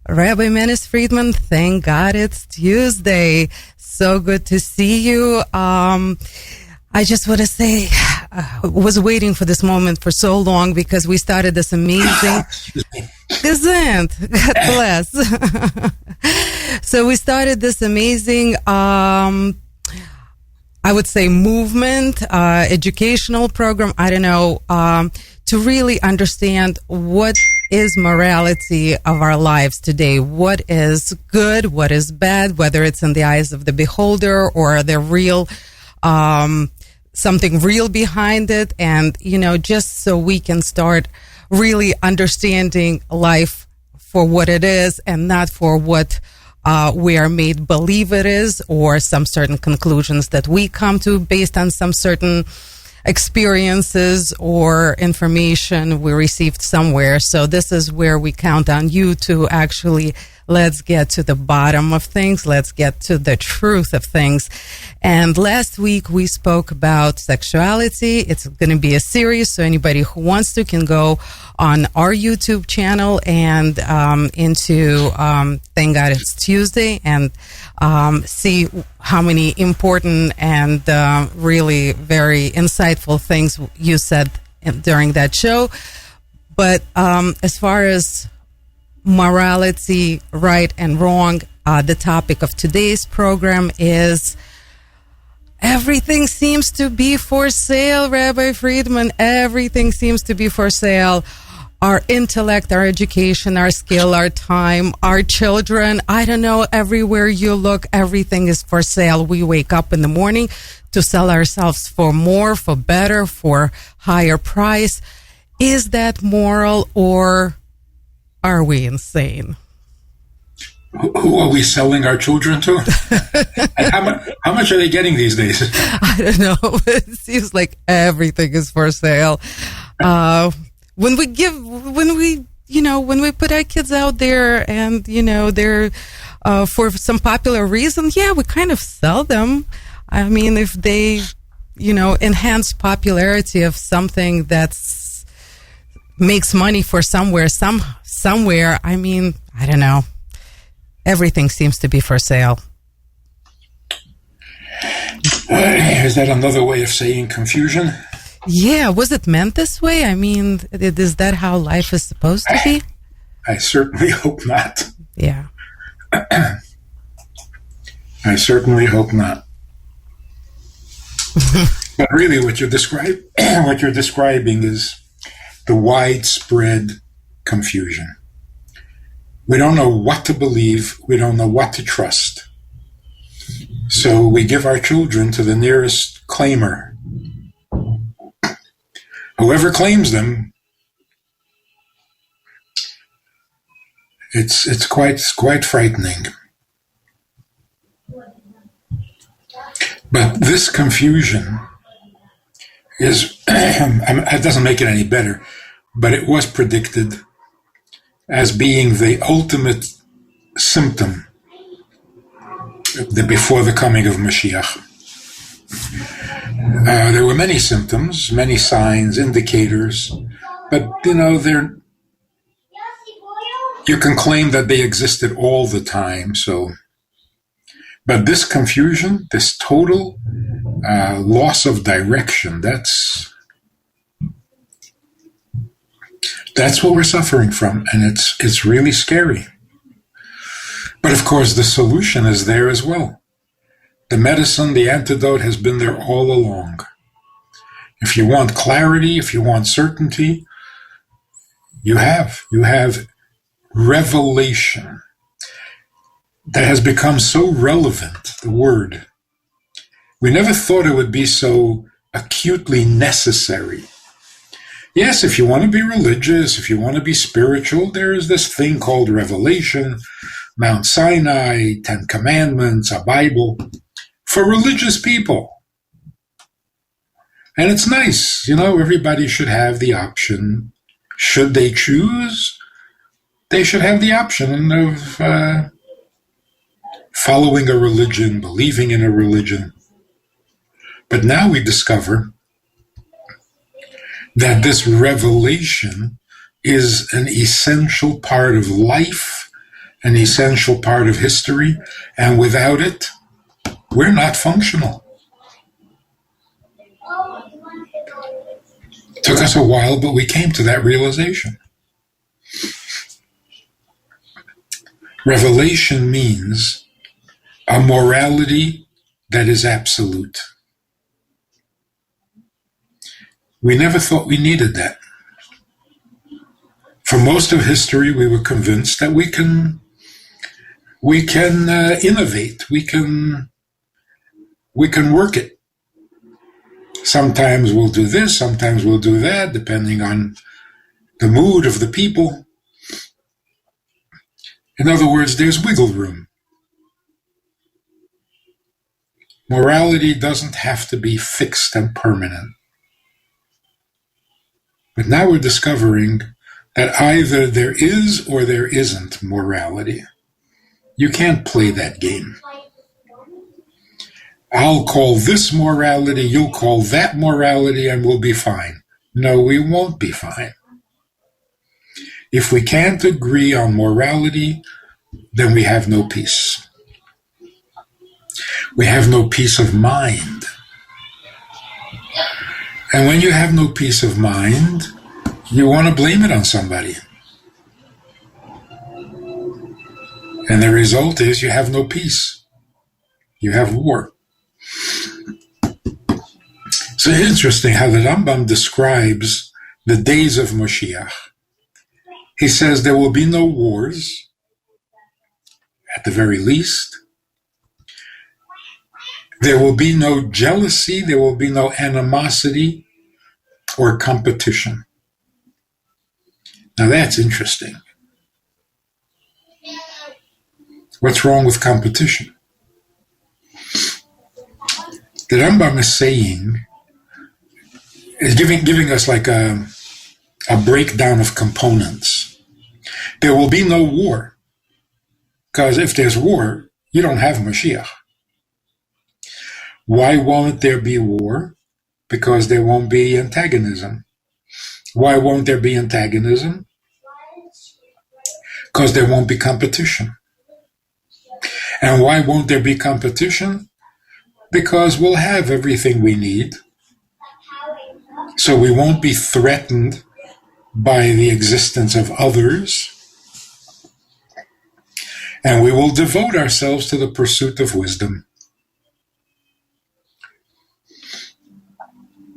Rabbi Manis Friedman, thank God it's Tuesday. So good to see you. I just want to say, was waiting for this moment for so long because we started this amazing, isn't? God bless. So we started this amazing, I would say movement, educational program, I don't know, to really understand what is morality of our lives today. What is good? What is bad? Whether it's in the eyes of the beholder or the real, something real behind it. And, just so we can start really understanding life for what it is and not for what we are made believe it is, or some certain conclusions that we come to based on some certain experiences or information we received somewhere. So this is where we count on you to actually let's get to the bottom of things. Let's get to the truth of things. And last week we spoke about sexuality. It's going to be a series, so anybody who wants to can go on our YouTube channel and into Thank God It's Tuesday and see how many important and really very insightful things you said during that show. But as far as morality, right and wrong, the topic of today's program is everything seems to be for sale, Rabbi Friedman. Everything seems to be for sale. Our intellect, our education, our skill, our time, our children. I don't know, everywhere you look, everything is for sale. We wake up in the morning to sell ourselves for more, for better, for higher price. Is that moral, or are we insane? Who are we selling our children to? And how much are they getting these days? I don't know. It seems like everything is for sale. When we put our kids out there and, they're, for some popular reason, we kind of sell them. I mean, if they, enhance popularity of something that's makes money for somewhere, I mean, I don't know. Everything seems to be for sale. Is that another way of saying confusion? Yeah, was it meant this way? I mean, is that how life is supposed to be? I certainly hope not. Yeah. I certainly hope not. But really what you're describing is the widespread confusion. We don't know what to believe. We don't know what to trust. So we give our children to the nearest claimer. Whoever claims them, it's quite frightening. But this confusion is, it doesn't make it any better, but it was predicted as being the ultimate symptom before the coming of Mashiach. There were many symptoms, many signs, indicators, but you can claim that they existed all the time. But this confusion, this total loss of direction, that's what we're suffering from, and it's really scary. But of course, the solution is there as well. The medicine, the antidote has been there all along. If you want clarity, if you want certainty, you have revelation that has become so relevant, the word. We never thought it would be so acutely necessary. Yes, if you want to be religious, if you want to be spiritual, there is this thing called revelation, Mount Sinai, 10 Commandments, a Bible, for religious people. And it's nice, everybody should have the option. Should they choose, they should have the option of following a religion, believing in a religion. But now we discover that this revelation is an essential part of life an essential part of history, and without it, we're not functional. It took us a while, but we came to that realization. Revelation means a morality that is absolute. We never thought we needed that. For most of history, we were convinced that we can innovate, we can work it. Sometimes we'll do this, sometimes we'll do that, depending on the mood of the people. In other words, there's wiggle room. Morality doesn't have to be fixed and permanent. But now we're discovering that either there is or there isn't morality. You can't play that game. I'll call this morality, you'll call that morality, and we'll be fine. No, we won't be fine. If we can't agree on morality, then we have no peace. We have no peace of mind. And when you have no peace of mind, you want to blame it on somebody. And the result is you have no peace. You have war. So it's interesting how the Rambam describes the days of Moshiach. He says there will be no wars, at the very least. There will be no jealousy, there will be no animosity or competition. Now that's interesting. What's wrong with competition? The Rambam is saying, is giving us like a breakdown of components. There will be no war, because if there's war, you don't have Mashiach. Why won't there be war? Because there won't be antagonism. Why won't there be antagonism? Because there won't be competition. And why won't there be competition? Because we'll have everything we need. So we won't be threatened by the existence of others. And we will devote ourselves to the pursuit of wisdom.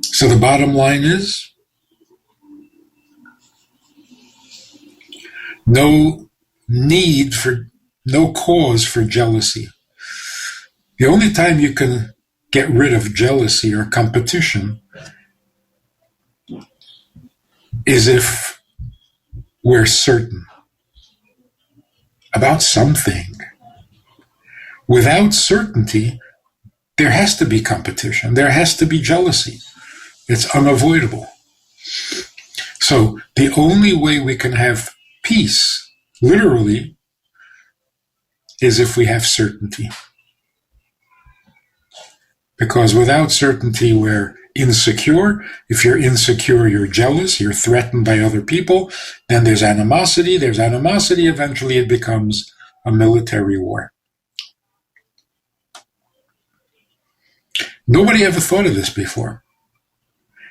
So the bottom line is, no cause for jealousy. The only time you can get rid of jealousy or competition is if we're certain about something. Without certainty, there has to be competition. There has to be jealousy. It's unavoidable. So the only way we can have peace, literally, is if we have certainty. Because without certainty, we're insecure. If you're insecure, you're jealous, you're threatened by other people. Then there's animosity. Eventually it becomes a military war. Nobody ever thought of this before.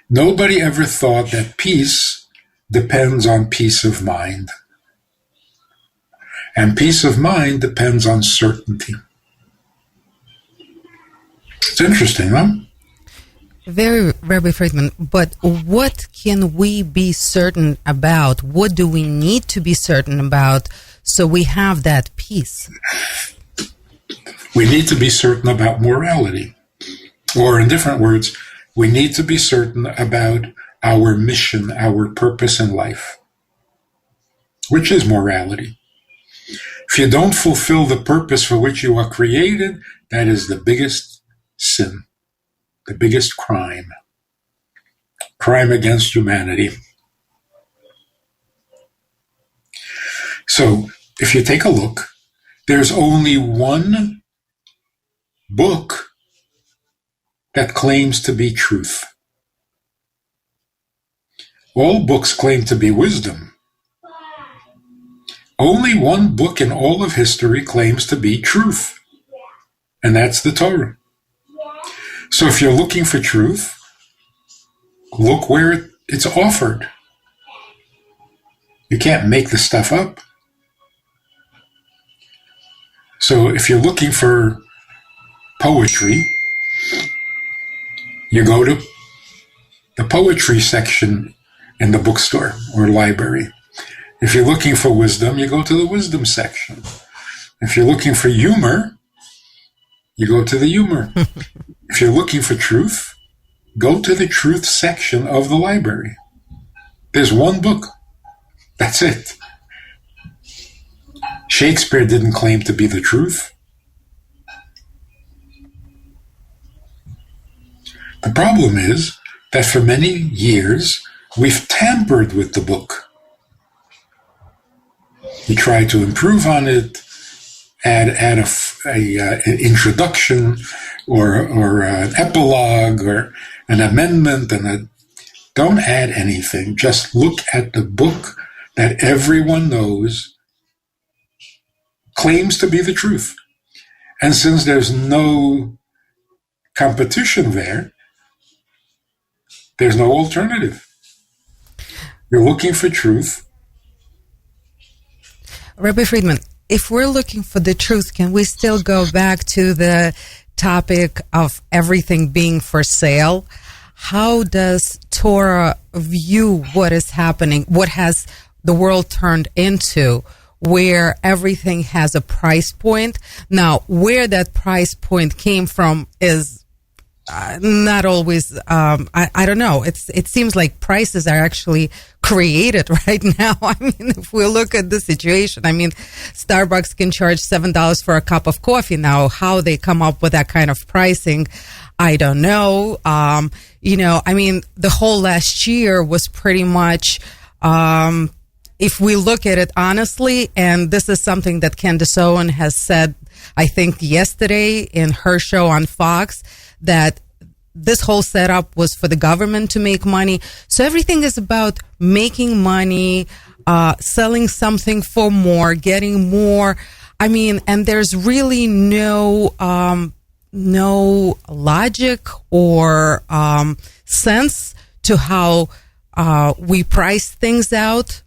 Nobody ever thought that peace depends on peace of mind. And peace of mind depends on certainty. It's interesting, huh? Very, Rabbi Friedman, but what can we be certain about? What do we need to be certain about so we have that peace? We need to be certain about morality. Or in different words, we need to be certain about our mission, our purpose in life, which is morality. If you don't fulfill the purpose for which you are created, that is the biggest sin, the biggest crime against humanity. So, if you take a look, there's only one book that claims to be truth. All books claim to be wisdom, Only one book in all of history claims to be truth, and that's the Torah. So if you're looking for truth, look where it's offered. You can't make the stuff up. So if you're looking for poetry, you go to the poetry section in the bookstore or library. If you're looking for wisdom, you go to the wisdom section. If you're looking for humor, you go to the humor. If you're looking for truth, go to the truth section of the library. There's one book. That's it. Shakespeare didn't claim to be the truth. The problem is that for many years, we've tampered with the book. We try to improve on it, add an introduction or an epilogue or an amendment, don't add anything. Just look at the book that everyone knows claims to be the truth. And since there's no competition there's no alternative. You're looking for truth. Rabbi Friedman, if we're looking for the truth, can we still go back to the topic of everything being for sale? How does Torah view what is happening? What has the world turned into, where everything has a price point? Now, where that price point came from is not always, I don't know. It seems like prices are actually created right now. I mean, if we look at the situation, I mean, Starbucks can charge $7 for a cup of coffee now. How they come up with that kind of pricing, I don't know. I mean, the whole last year was pretty much, if we look at it honestly, and this is something that Candace Owen has said, I think yesterday in her show on Fox, that this whole setup was for the government to make money. So everything is about making money, selling something for more, getting more. I mean, and there's really no logic or sense to how we price things out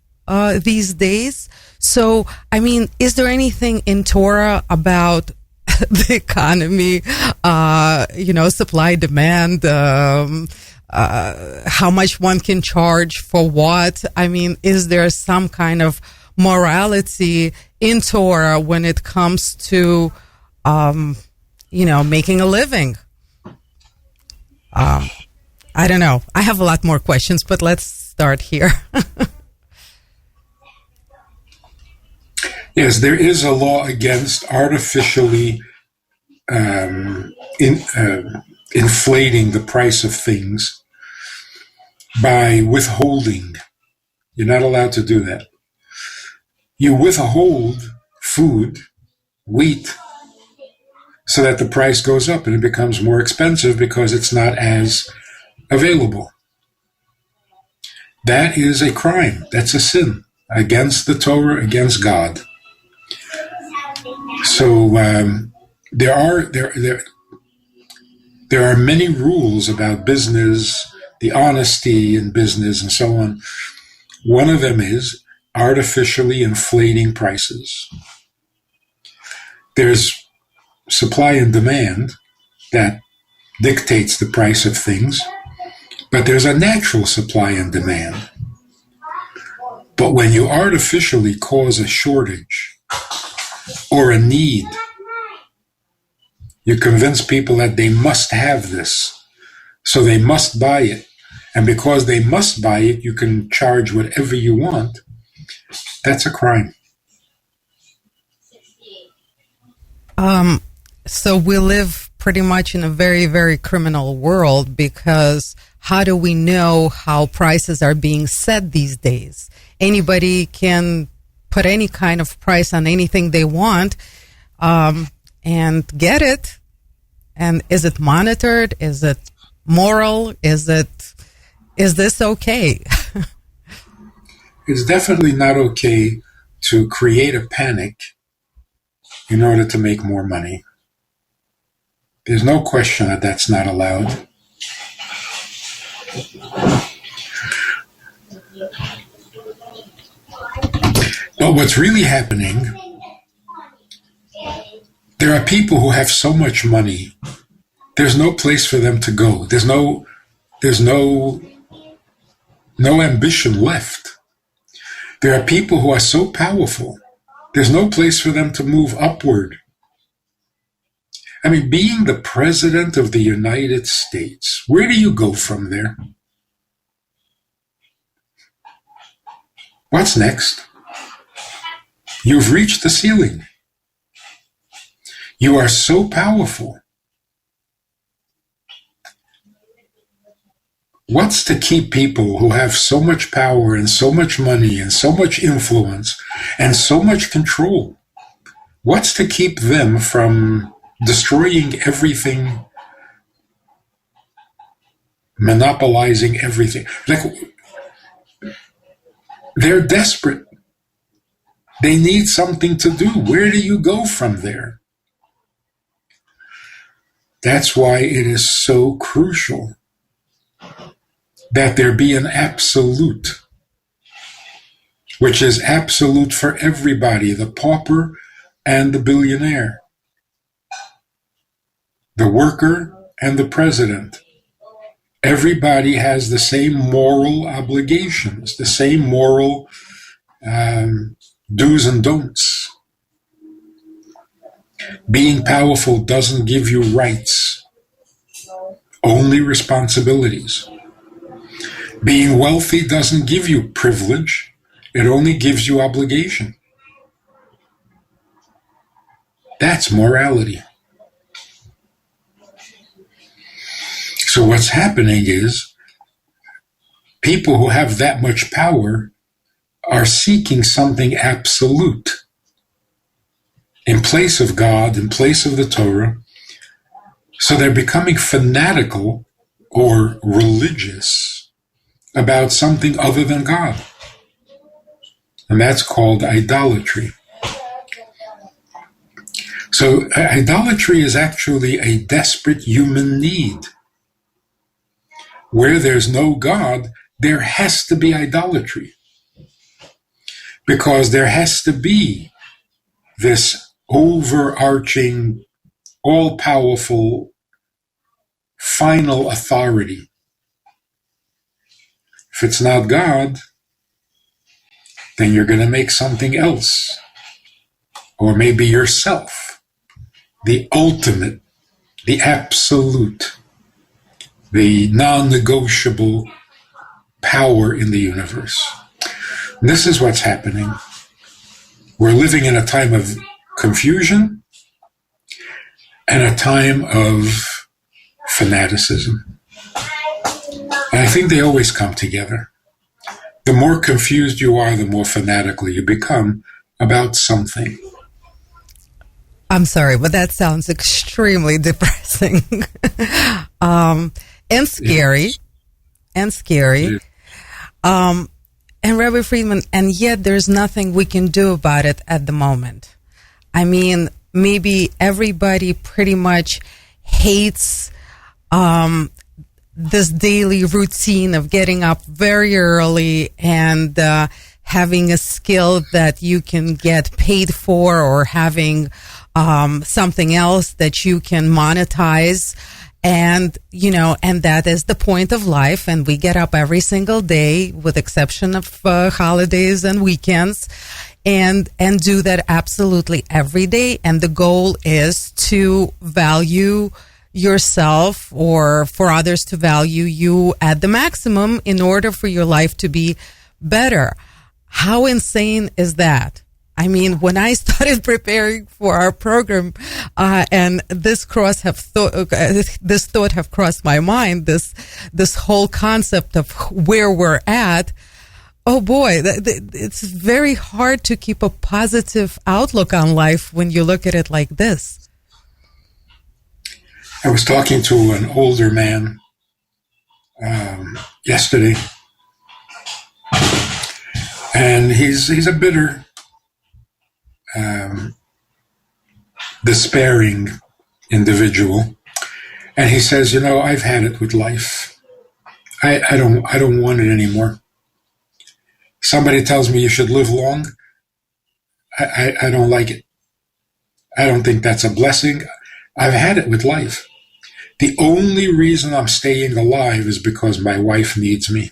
these days. So, I mean, is there anything in Torah about the economy, supply, demand, how much one can charge for what? I mean, is there some kind of morality in Torah when it comes to, making a living? I don't know. I have a lot more questions, but let's start here. Yes, there is a law against artificially inflating the price of things by withholding. You're not allowed to do that. You withhold food, wheat, so that the price goes up and it becomes more expensive because it's not as available. That is a crime. That's a sin against the Torah, against God. So there are many rules about business, the honesty in business, and so on. One of them is artificially inflating prices. There's supply and demand that dictates the price of things, but there's a natural supply and demand. But when you artificially cause a shortage or a need, you convince people that they must have this, so they must buy it. And because they must buy it, you can charge whatever you want. That's a crime. So we live pretty much in a very, very criminal world, because how do we know how prices are being set these days? Anybody can put any kind of price on anything they want and get it. And is it monitored? Is it moral? Is this okay? It's definitely not okay to create a panic in order to make more money. There's no question that that's not allowed. But what's really happening, there are people who have so much money, there's no place for them to go. There's no ambition left. There are people who are so powerful, there's no place for them to move upward. I mean, being the President of the United States, where do you go from there? What's next? You've reached the ceiling. You are so powerful. What's to keep people who have so much power and so much money and so much influence and so much control? What's to keep them from destroying everything, monopolizing everything? Like, they're desperate. They need something to do. Where do you go from there? That's why it is so crucial that there be an absolute, which is absolute for everybody, the pauper and the billionaire, the worker and the president. Everybody has the same moral obligations, the same moral do's and don'ts. Being powerful doesn't give you rights, only responsibilities. Being wealthy doesn't give you privilege, it only gives you obligation. That's morality. So what's happening is people who have that much power are seeking something absolute in place of God, in place of the Torah. So they're becoming fanatical or religious about something other than God. And that's called idolatry. So idolatry is actually a desperate human need. Where there's no God, there has to be idolatry. Because there has to be this overarching, all-powerful, final authority. If it's not God, then you're going to make something else. Or maybe yourself. The ultimate, the absolute, the non-negotiable power in the universe. And this is what's happening. We're living in a time of confusion and a time of fanaticism. And I think they always come together. The more confused you are, the more fanatical you become about something. I'm sorry, but that sounds extremely depressing. And scary. Yes. And scary. Yes. And Rabbi Friedman, and yet there's nothing we can do about it at the moment. I mean, maybe everybody pretty much hates this daily routine of getting up very early and having a skill that you can get paid for, or having something else that you can monetize. And, you know, and that is the point of life. And we get up every single day, with exception of holidays and weekends, and do that absolutely every day. And the goal is to value yourself, or for others to value you at the maximum in order for your life to be better. How insane is that? I mean, when I started preparing for our program, and this thought have crossed my mind, this whole concept of where we're at. Oh boy, it's very hard to keep a positive outlook on life when you look at it like this. I was talking to an older man yesterday, and he's a bitter despairing individual, and he says, I've had it with life. I don't want it anymore. Somebody tells me you should live long. I don't like it. I don't think that's a blessing. I've had it with life. The only reason I'm staying alive is because my wife needs me.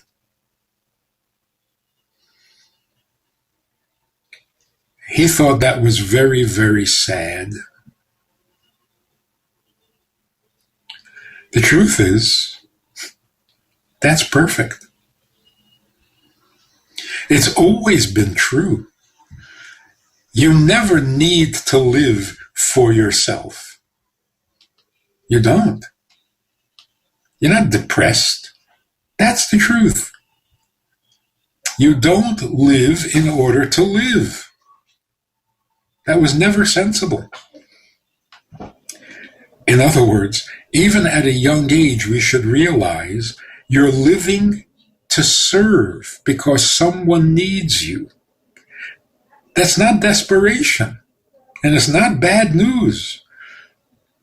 He thought that was very, very sad. The truth is, that's perfect. It's always been true. You never need to live for yourself. You don't. You're not depressed. That's the truth. You don't live in order to live. That was never sensible. In other words, even at a young age, we should realize you're living to serve because someone needs you. That's not desperation, and it's not bad news.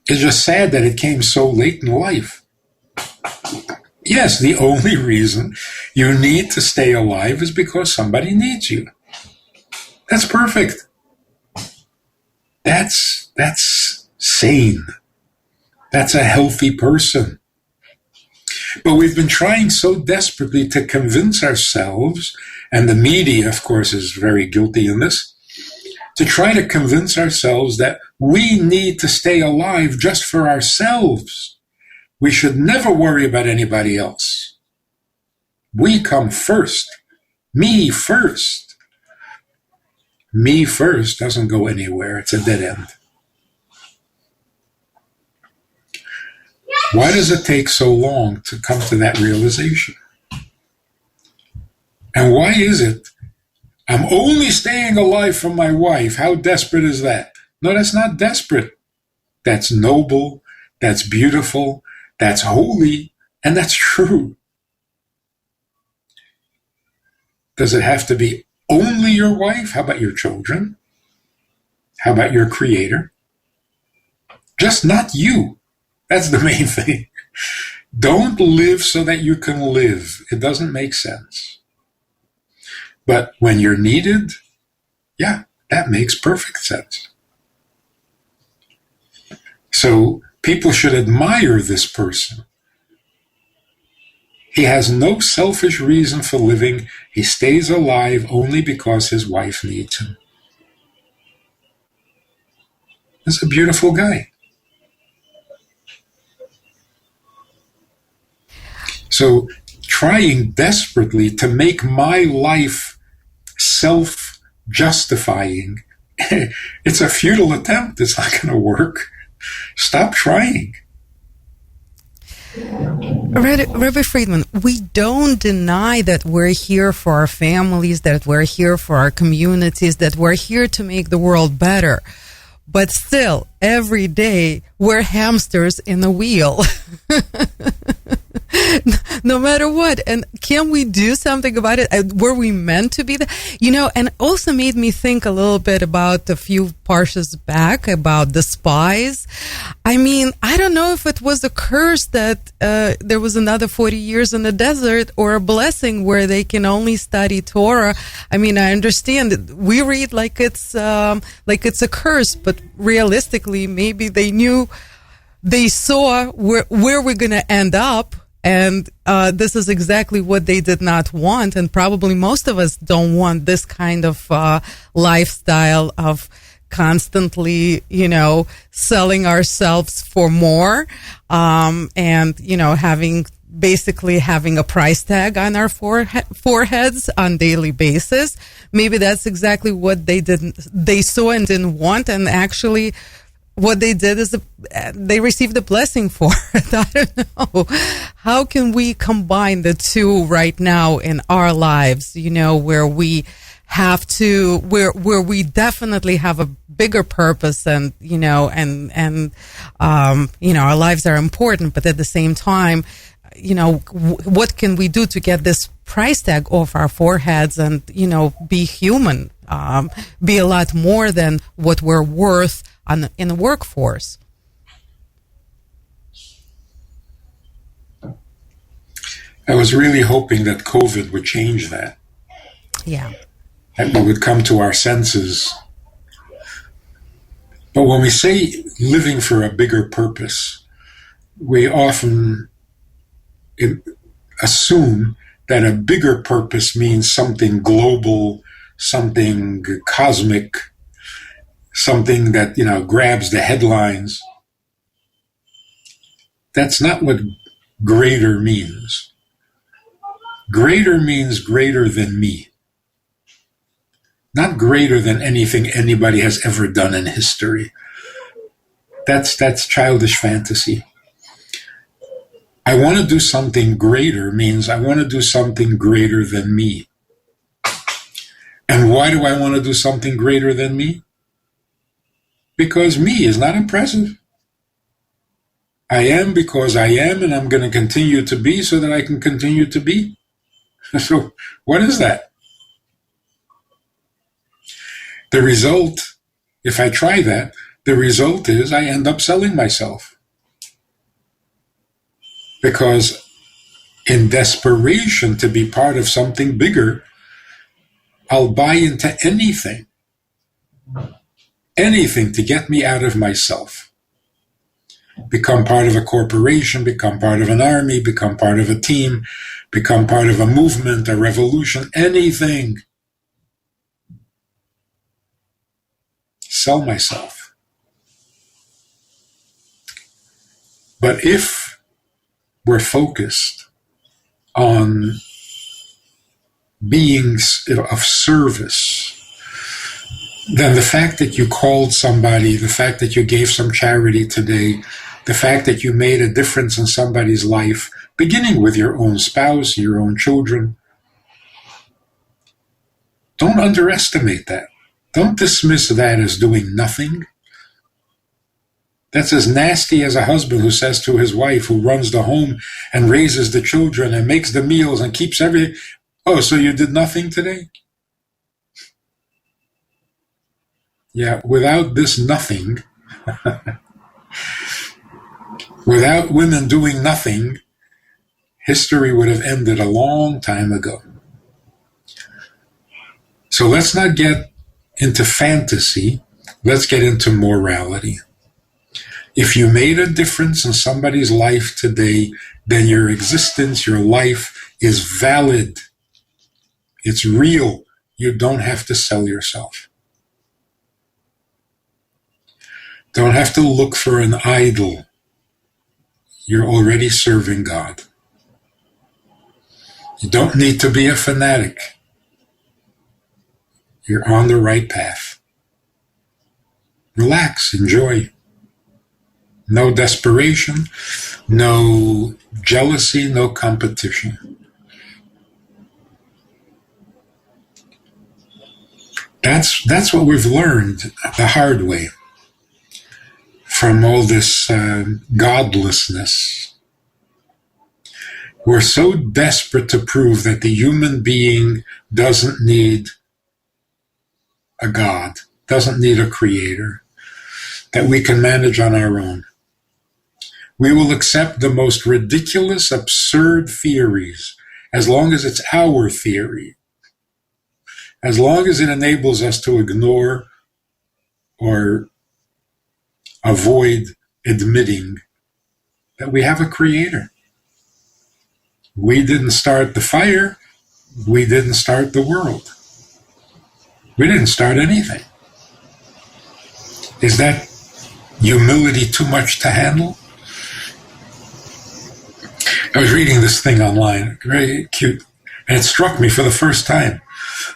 It's just sad that it came so late in life. Yes, the only reason you need to stay alive is because somebody needs you. That's perfect. That's sane. That's a healthy person. But we've been trying so desperately to convince ourselves, and the media, of course, is very guilty in this, to try to convince ourselves that we need to stay alive just for ourselves. We should never worry about anybody else. We come first. Me first. Me first doesn't go anywhere. It's a dead end. Why does it take so long to come to that realization? And why is it I'm only staying alive for my wife? How desperate is that? No, that's not desperate. That's noble, that's beautiful, that's holy, and that's true. Does it have to be only your wife? How about your children? How about your creator? Just not you. That's the main thing. Don't live so that you can live. It doesn't make sense. But when you're needed, yeah, that makes perfect sense. So people should admire this person. He has no selfish reason for living. He stays alive only because his wife needs him. He's a beautiful guy. So trying desperately to make my life self-justifying, it's a futile attempt. It's not going to work. Stop trying. Rabbi Friedman, we don't deny that we're here for our families, that we're here for our communities, that we're here to make the world better. But still, every day, we're hamsters in a wheel. No matter what. And can we do something about it? Were we meant to be there? And also made me think a little bit about a few parshas back about the spies. I mean, I don't know if it was a curse that there was another 40 years in the desert, or a blessing where they can only study Torah. I mean, I understand that we read like it's a curse, but realistically, maybe they saw where we're going to end up. And this is exactly what they did not want. And probably most of us don't want this kind of lifestyle of constantly, selling ourselves for more, and, having a price tag on our foreheads on daily basis. Maybe that's exactly what they saw and didn't want. And actually, what they did is they received a blessing for it. I don't know. How can we combine the two right now in our lives, where we have to, where we definitely have a bigger purpose and, our lives are important, but at the same time, what can we do to get this price tag off our foreheads and, be human be a lot more than what we're worth in the workforce. I was really hoping that COVID would change that. Yeah. That we would come to our senses. But when we say living for a bigger purpose, we often assume that a bigger purpose means something global, something cosmic, something that, grabs the headlines. That's not what greater means. Greater means greater than me. Not greater than anything anybody has ever done in history. That's childish fantasy. I want to do something greater means I want to do something greater than me. And why do I want to do something greater than me? Because me is not impressive. I am because I am, and I'm going to continue to be so that I can continue to be. So what is that? The result, if I try that, the result is I end up selling myself. Because in desperation to be part of something bigger, I'll buy into anything to get me out of myself. Become part of a corporation, become part of an army, become part of a team, become part of a movement, a revolution, anything. Sell myself. But if we're focused on beings of service, then the fact that you called somebody, the fact that you gave some charity today, the fact that you made a difference in somebody's life, beginning with your own spouse, your own children, don't underestimate that. Don't dismiss that as doing nothing. That's as nasty as a husband who says to his wife, who runs the home and raises the children and makes the meals and keeps everything, "Oh, so you did nothing today?" Yeah, without this nothing, without women doing nothing, history would have ended a long time ago. So let's not get into fantasy, let's get into morality. If you made a difference in somebody's life today, then your existence, your life is valid. It's real. You don't have to sell yourself. Don't have to look for an idol. You're already serving God. You don't need to be a fanatic. You're on the right path. Relax, enjoy. No desperation, no jealousy, no competition. That's what we've learned the hard way from all this godlessness. We're so desperate to prove that the human being doesn't need a God, doesn't need a creator, that we can manage on our own. We will accept the most ridiculous, absurd theories as long as it's our theory, as long as it enables us to ignore or avoid admitting that we have a creator. We didn't start the fire. We didn't start the world. We didn't start anything. Is that humility too much to handle? I was reading this thing online, very cute, and it struck me for the first time.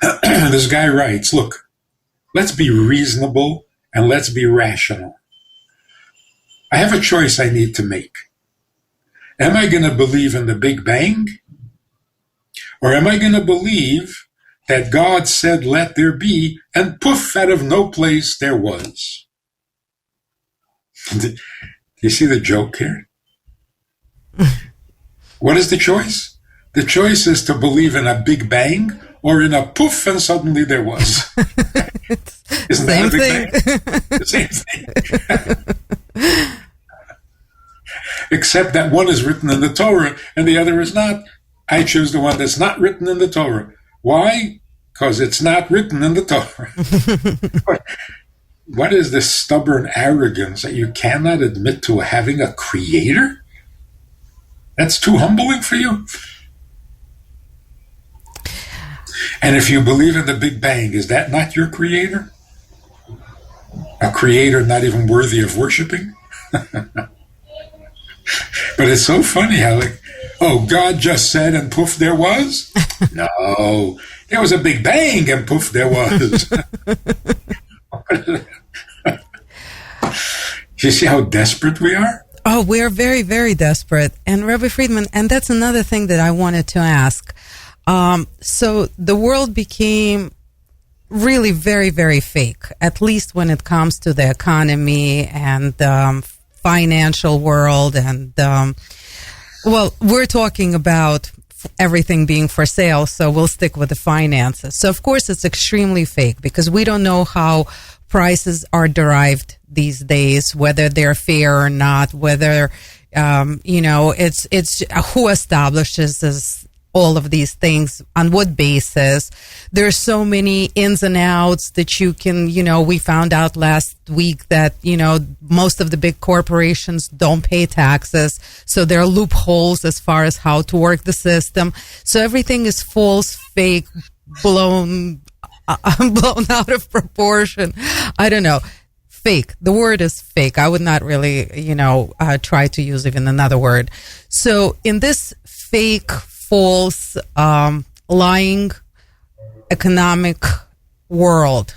This guy writes, look, let's be reasonable and let's be rational. I have a choice I need to make. Am I going to believe in the Big Bang? Or am I going to believe that God said, let there be, and poof, out of no place there was? Do you see the joke here? What is the choice? The choice is to believe in a Big Bang or in a poof and suddenly there was. Isn't that a big bang? Same thing. Except that one is written in the Torah and the other is not. I choose the one that's not written in the Torah. Why? Because it's not written in the Torah. What is this stubborn arrogance that you cannot admit to having a creator? That's too humbling for you. And if you believe in the Big Bang, is that not your creator? A creator not even worthy of worshiping? But it's so funny how, like, oh, God just said and poof, there was? No, there was a Big Bang and poof, there was. You see how desperate we are? Oh, we're very, very desperate. And Rabbi Friedman, and that's another thing that I wanted to ask. So the world became really very, very fake, at least when it comes to the economy and financial world. And, well, we're talking about everything being for sale, so we'll stick with the finances. So, of course, it's extremely fake because we don't know how prices are derived these days, whether they're fair or not, whether, it's who establishes all of these things, on what basis. There's so many ins and outs that you can, we found out last week that, most of the big corporations don't pay taxes. So there are loopholes as far as how to work the system. So everything is false, fake, blown out of proportion. I don't know. Fake. The word is fake. I would not really, try to use even another word. So in this fake, false, lying economic world,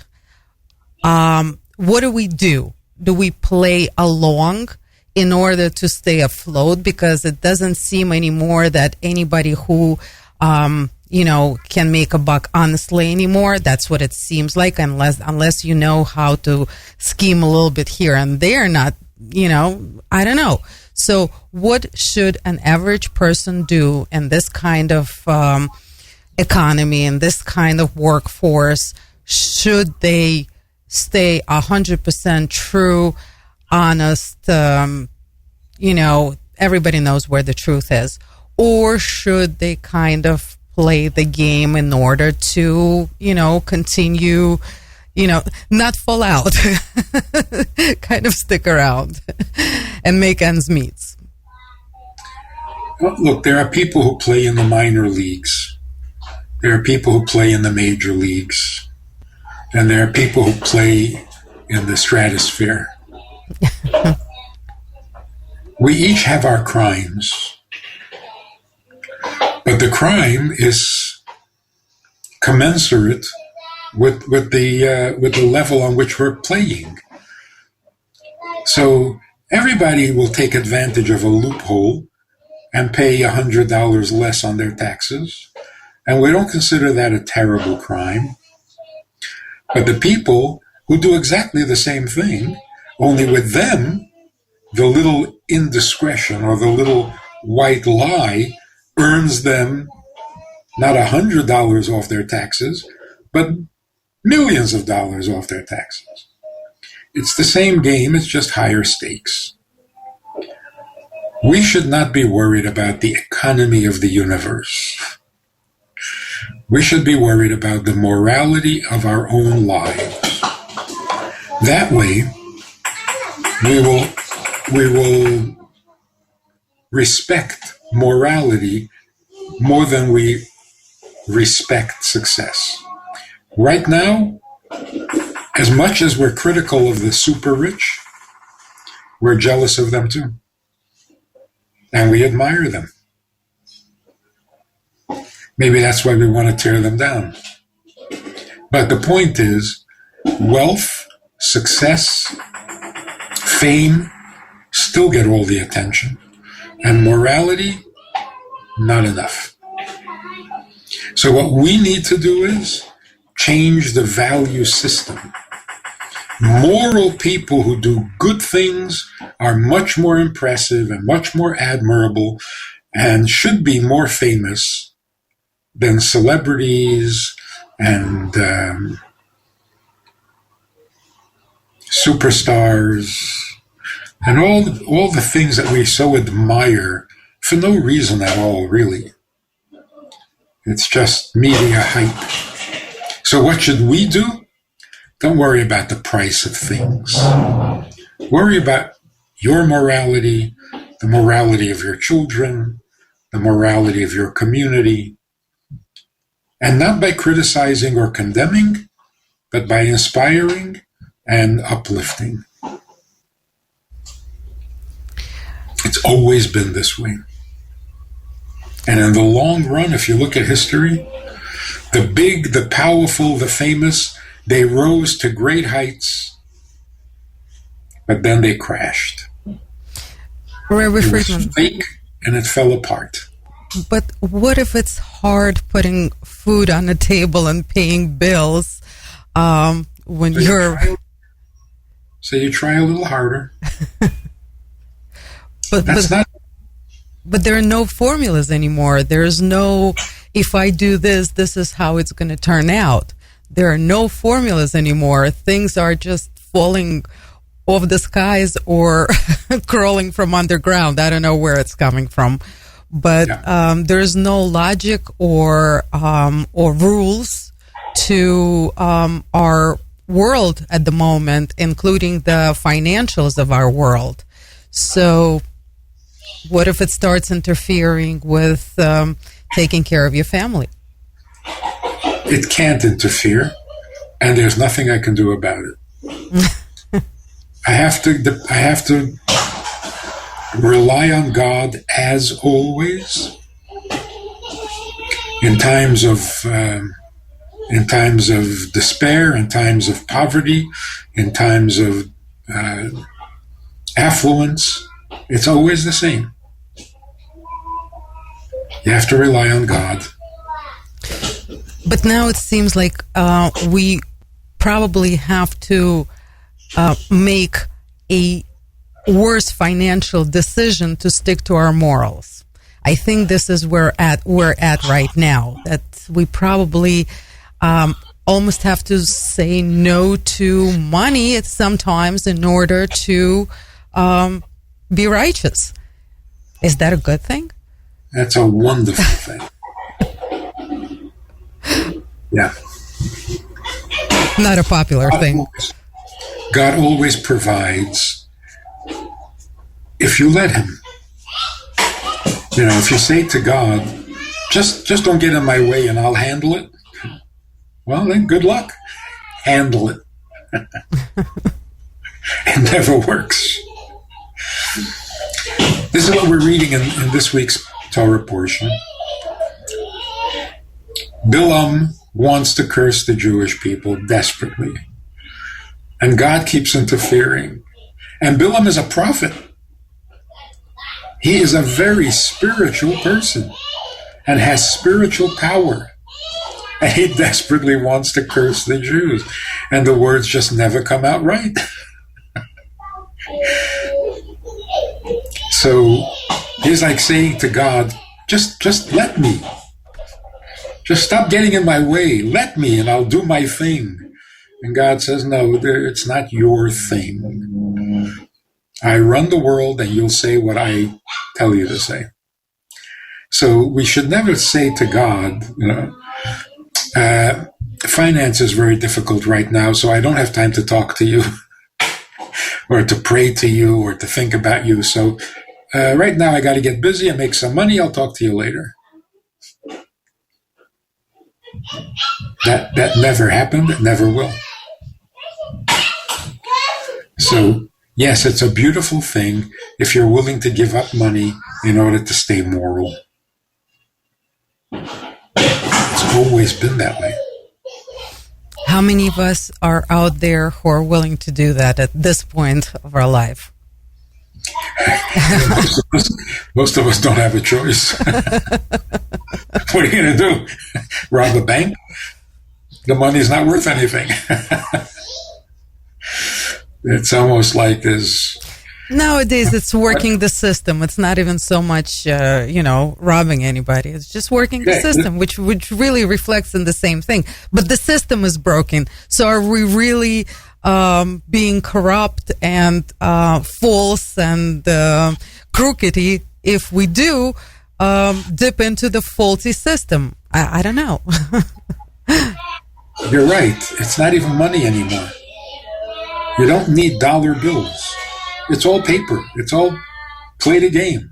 what do we do? Do we play along in order to stay afloat? Because it doesn't seem anymore that anybody who, can make a buck honestly anymore. That's what it seems like, unless you know how to scheme a little bit here and there. Not, I don't know. So what should an average person do in this kind of economy, in this kind of workforce? Should they stay 100% true, honest? Everybody knows where the truth is. Or should they kind of play the game in order to, continue, not fall out, kind of stick around and make ends meet? Well, look, there are people who play in the minor leagues. There are people who play in the major leagues. And there are people who play in the stratosphere. We each have our crimes. But the crime is commensurate with the level on which we're playing. So everybody will take advantage of a loophole and pay $100 less on their taxes, and we don't consider that a terrible crime. But the people who do exactly the same thing, only with them, the little indiscretion or the little white lie earns them not $100 off their taxes, but millions of dollars off their taxes. It's the same game, it's just higher stakes. We should not be worried about the economy of the universe. We should be worried about the morality of our own lives. That way, we will respect morality more than we respect success. Right now, as much as we're critical of the super rich, we're jealous of them too. And we admire them. Maybe that's why we want to tear them down. But the point is, wealth, success, fame still get all the attention. And morality, not enough. So what we need to do is change the value system. Moral people who do good things are much more impressive and much more admirable and should be more famous than celebrities and superstars and all the things that we so admire for no reason at all, really. It's just media hype. So what should we do? Don't worry about the price of things. Worry about your morality, the morality of your children, the morality of your community, and not by criticizing or condemning, but by inspiring and uplifting. It's always been this way. And in the long run, if you look at history, the big, the powerful, the famous, they rose to great heights, but then they crashed. Rabbi Friedman. It was fake and it fell apart. But what if it's hard putting food on the table and paying bills when So you try a little harder. But there are no formulas anymore. There's no, if I do this, this is how it's going to turn out. There are no formulas anymore. Things are just falling off the skies or crawling from underground. I don't know where it's coming from. But there's no logic or rules to our world at the moment, including the financials of our world. So what if it starts interfering with taking care of your family? It can't interfere, and there's nothing I can do about it. I have to rely on God as always in times of despair, in times of poverty, in times of affluence. It's always the same. You have to rely on God. But now it seems like we probably have to make a worse financial decision to stick to our morals. I think this is where we're at right now, that we probably almost have to say no to money sometimes in order to be righteous. Is that a good thing? That's a wonderful thing. Yeah. Not a popular thing. God always provides if you let him. You know, if you say to God, just don't get in my way and I'll handle it. Well, then good luck. Handle it. It never works. This is what we're reading in this week's Torah portion. Bilam wants to curse the Jewish people desperately. And God keeps interfering. And Bilam is a prophet. He is a very spiritual person and has spiritual power. And he desperately wants to curse the Jews. And the words just never come out right. So he's like saying to God, just let me. Just stop getting in my way. Let me, and I'll do my thing. And God says, no, it's not your thing. I run the world, and you'll say what I tell you to say. So we should never say to God, finance is very difficult right now, so I don't have time to talk to you or to pray to you or to think about you. So right now I got to get busy and make some money. I'll talk to you later. That never happened. It never will. So, yes, it's a beautiful thing if you're willing to give up money in order to stay moral. It's always been that way. How many of us are out there who are willing to do that at this point of our life? Most of us don't have a choice. What are you going to do? Rob a bank? The money's not worth anything. It's almost like there's Nowadays, it's working the system. It's not even so much, robbing anybody. It's just working the system, which really reflects in the same thing. But the system is broken. So are we really being corrupt and false and crookedy if we do dip into the faulty system? I don't know. You're right. It's not even money anymore. You don't need dollar bills. It's all paper. It's all play the game.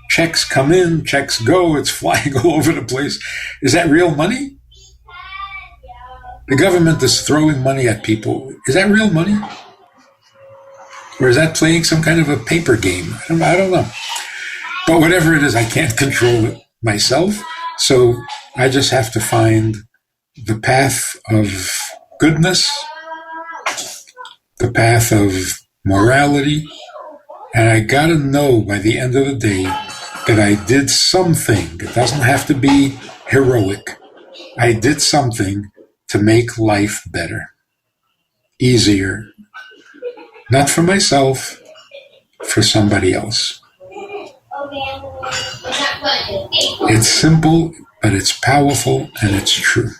Checks come in, checks go. It's flying all over the place. Is that real money? The government is throwing money at people. Is that real money? Or is that playing some kind of a paper game? I don't know. But whatever it is, I can't control it myself. So I just have to find the path of goodness, the path of morality, and I gotta know by the end of the day that I did something. It doesn't have to be heroic. I did something to make life better, easier, not for myself, for somebody else. It's simple, but it's powerful, and it's true.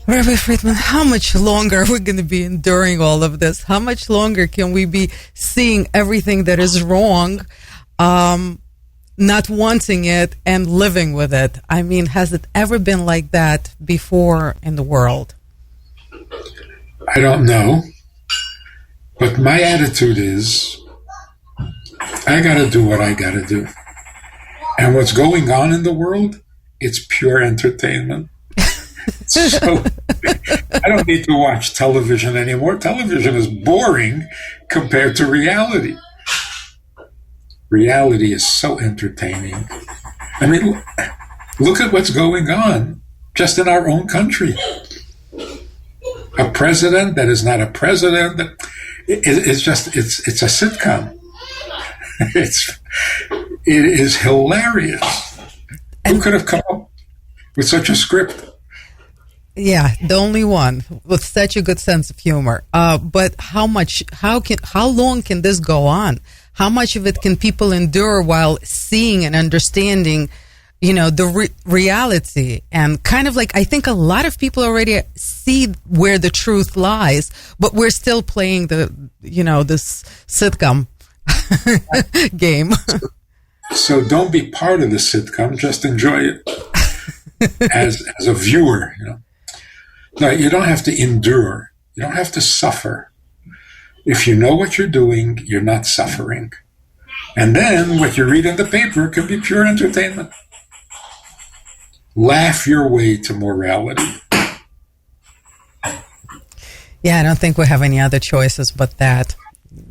Rabbi Friedman, how much longer are we going to be enduring all of this? How much longer can we be seeing everything that is wrong, not wanting it, and living with it? I mean, has it ever been like that before in the world? I don't know. But my attitude is, I got to do what I got to do. And what's going on in the world, it's pure entertainment. So I don't need to watch television anymore. Television is boring compared to reality. Reality is so entertaining. I mean, look at what's going on just in our own country. A president that is not a president. It's a sitcom. It is hilarious. Who could have come up with such a script? Yeah, the only one with such a good sense of humor. But how long can this go on? How much of it can people endure while seeing and understanding, the reality? And kind of like, I think a lot of people already see where the truth lies, but we're still playing this sitcom game. So don't be part of the sitcom, just enjoy it as a viewer, No, you don't have to endure. You don't have to suffer. If you know what you're doing, you're not suffering. And then what you read in the paper can be pure entertainment. Laugh your way to morality. Yeah, I don't think we have any other choices but that.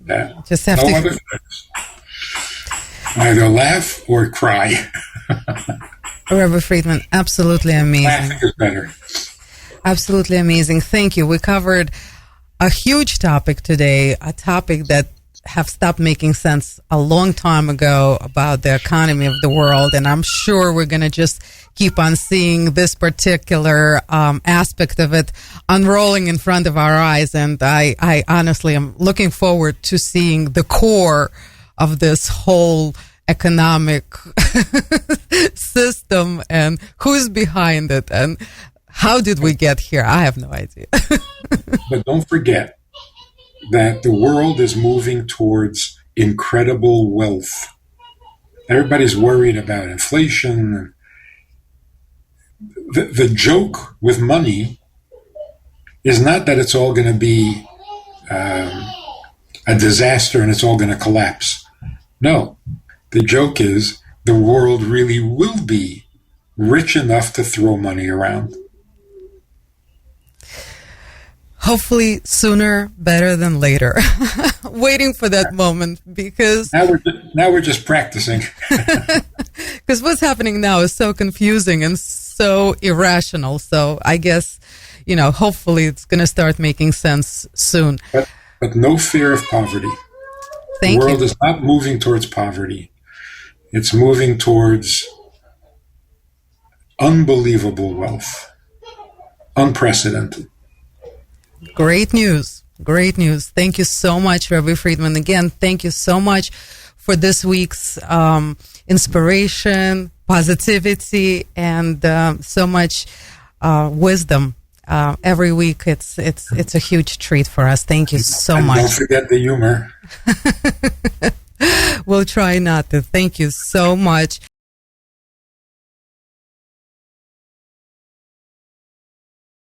Yeah. Just have no to. Other choice. Either laugh or cry. Rabbi Friedman, absolutely amazing. Laughing is better. Absolutely amazing. Thank you. We covered a huge topic today, a topic that have stopped making sense a long time ago about the economy of the world. And I'm sure we're going to just keep on seeing this particular aspect of it unrolling in front of our eyes. And I honestly am looking forward to seeing the core of this whole economic system and who's behind it and how did we get here? I have no idea. But don't forget that the world is moving towards incredible wealth. Everybody's worried about inflation. The joke with money is not that it's all going to be a disaster and it's all going to collapse. No, the joke is the world really will be rich enough to throw money around. Hopefully sooner, better than later. Waiting for that moment because... Now we're just practicing. Because what's happening now is so confusing and so irrational. So I guess, hopefully it's going to start making sense soon. But no fear of poverty. Thank you. The world is not moving towards poverty. It's moving towards unbelievable wealth. Unprecedented. Great news. Great news. Thank you so much, Rabbi Friedman. Again, thank you so much for this week's inspiration, positivity, and so much wisdom. Every week, it's a huge treat for us. Thank you so much. Don't forget the humor. We'll try not to. Thank you so much.